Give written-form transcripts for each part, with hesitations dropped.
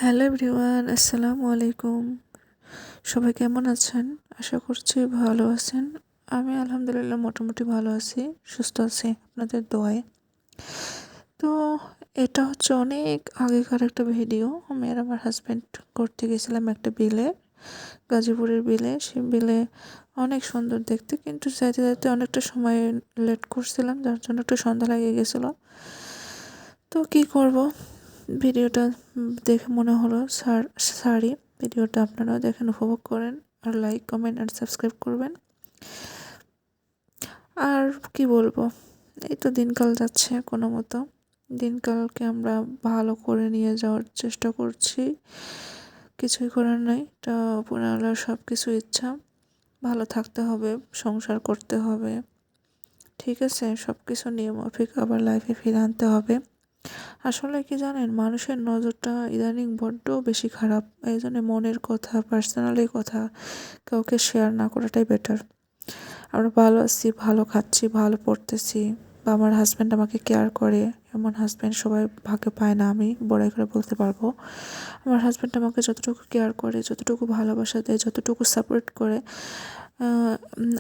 Hello everyone, আসসালামু আলাইকুম। সবাই কেমন আছেন? আশা করছি ভালো আছেন। আমি আলহামদুলিল্লাহ মোটামুটি ভালো আছি, সুস্থ আছি আপনাদের দোয়ায়। তো এটা হচ্ছে অনেক আগেকার একটা ভিডিও। আমি আর আমার হাজব্যান্ড ঘুরতে গেছিলাম একটা বিলে, গাজীপুরের বিলে। সেই বিলে অনেক সুন্দর দেখতে, কিন্তু যাইতে যাইতে অনেকটা সময় লেট করছিলাম, যার জন্য একটু সন্ধ্যা লেগে গেছিলো। তো কী করব, ভিডিওটা দেখে মনে হলো সারি ভিডিওটা আপনারাও দেখেন, উপভোগ করেন, আর লাইক কমেন্ট আর সাবস্ক্রাইব করবেন। আর কি বলবো, এই তো দিনকাল যাচ্ছে কোনো মতো। দিনকালকে আমরা ভালো করে নিয়ে যাওয়ার চেষ্টা করছি, কিছুই করার নাই। এটা উপরওয়ালার সব কিছু ইচ্ছা। ভালো থাকতে হবে, সংসার করতে হবে, ঠিক আছে, সব কিছু নিয়মমাফিক আবার লাইফে ফিরে আনতে হবে। আসলে কি জানেন, মানুষের নজরটা ইদানিং বড্ড বেশি খারাপ। এই জন্য মনের কথা, পার্সোনালি কথা কাউকে শেয়ার না করাটাই বেটার। আমরা ভালো আছি, ভালো খাচ্ছি, ভালো পড়তেছি, বা আমার হাজব্যান্ড আমাকে কেয়ার করে, এমন হাজব্যান্ড সবাই ভাগ্যে পায় না, আমি বড়াই করে বলতে পারবো। আমার হাজব্যান্ড আমাকে যতটুকু কেয়ার করে, যতটুকু ভালোবাসা দেয়, যতটুকু সাপোর্ট করে,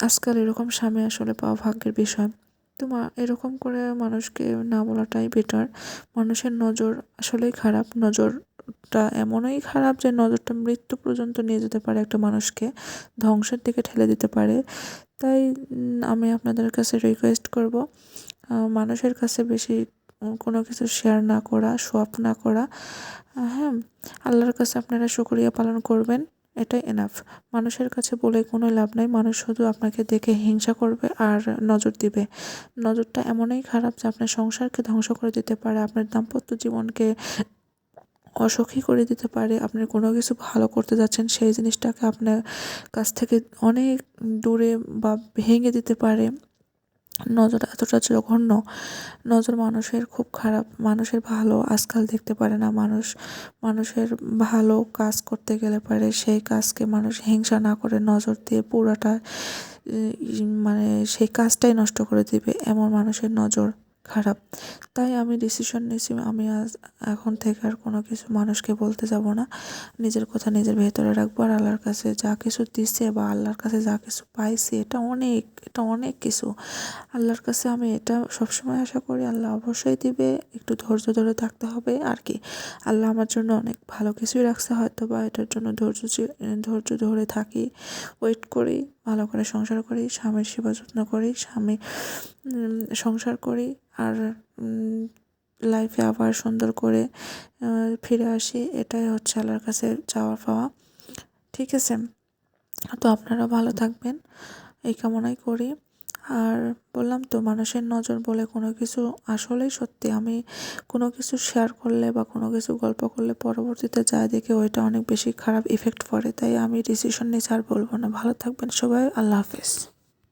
আজকাল এরকম স্বামী আসলে পাওয়া ভাগ্যের বিষয়। তো এরকম করে মানুষকে না বলাটাই বেটার। মানুষের নজর আসলেই খারাপ। নজরটা এমনই খারাপ যে নজরটা মৃত্যু পর্যন্ত নিয়ে যেতে পারে, একটা মানুষকে ধ্বংসের দিকে ঠেলে দিতে পারে। তাই আমি আপনাদের কাছে রিকোয়েস্ট করব, মানুষের কাছে বেশি কোনো কিছু শেয়ার না করা, শো অফ না করা। হ্যাঁ, আল্লাহর কাছে আপনারা শুকরিয়া পালন করবেন, এটাই এনাফ। মানুষের কাছে বলে কোনো লাভ নাই। মানুষ শুধু আপনাকে দেখে হিংসা করবে আর নজর দিবে। নজরটা এমনই খারাপ যে আপনার সংসারকে ধ্বংস করে দিতে পারে, আপনার দাম্পত্য জীবনকে অসুখী করে দিতে পারে। আপনার কোনো কিছু ভালো করতে যাচ্ছেন, সেই জিনিসটাকে আপনার কাছ থেকে অনেক দূরে বা ভেঙে দিতে পারে। নজর এতটা জঘন্য। নজর মানুষের খুব খারাপ। মানুষের ভালো আজকাল দেখতে পারে না মানুষ। মানুষের ভালো কাজ করতে গেলে পারে সেই কাজকে মানুষ হিংসা না করে নজর দিয়ে পুরাটা মানে সেই কাজটাই নষ্ট করে দিবে, এমন মানুষের নজর খারাপ। তাই আমি ডিসিশন নিয়েছি, আমি এখন থেকে আর কোনো কিছু মানুষকে বলতে যাব না। নিজের কথা নিজের ভেতরে রাখবো, আর আল্লাহর কাছে যা কিছু দিচ্ছে বা আল্লাহর কাছে যা কিছু পাইছি, এটা অনেক কিছু। আল্লাহর কাছে আমি এটা সবসময় আশা করি, আল্লাহ অবশ্যই দিবে। একটু ধৈর্য ধরে থাকতে হবে আর কি। আল্লাহ আমার জন্য অনেক ভালো কিছুই রাখছে, হয়তো বা এটার জন্য ধৈর্য ধরে থাকি, ওয়েট করি, ভালো করে সংসার করি, স্বামীর সেবা যত্ন করি, সংসার করি, আর লাইফে আবার সুন্দর করে ফিরে আসি। এটাই হচ্ছে আল্লাহর কাছে চাওয়া পাওয়া, ঠিক আছে। তো আপনারা ভালো থাকবেন, এই কামনাই করি। আর বললাম তো, মানুষের নজর বলে কোনো কিছু আসলেই সত্যি। আমি কোনো কিছু শেয়ার করলে বা কোনো কিছু গল্প করলে পরবর্তীতে যা দেখে ওইটা অনেক বেশি খারাপ ইফেক্ট পড়ে। তাই আমি ডিসিশন নিয়ে আর বলবো না। ভালো থাকবেন সবাই, আল্লাহ হাফেজ।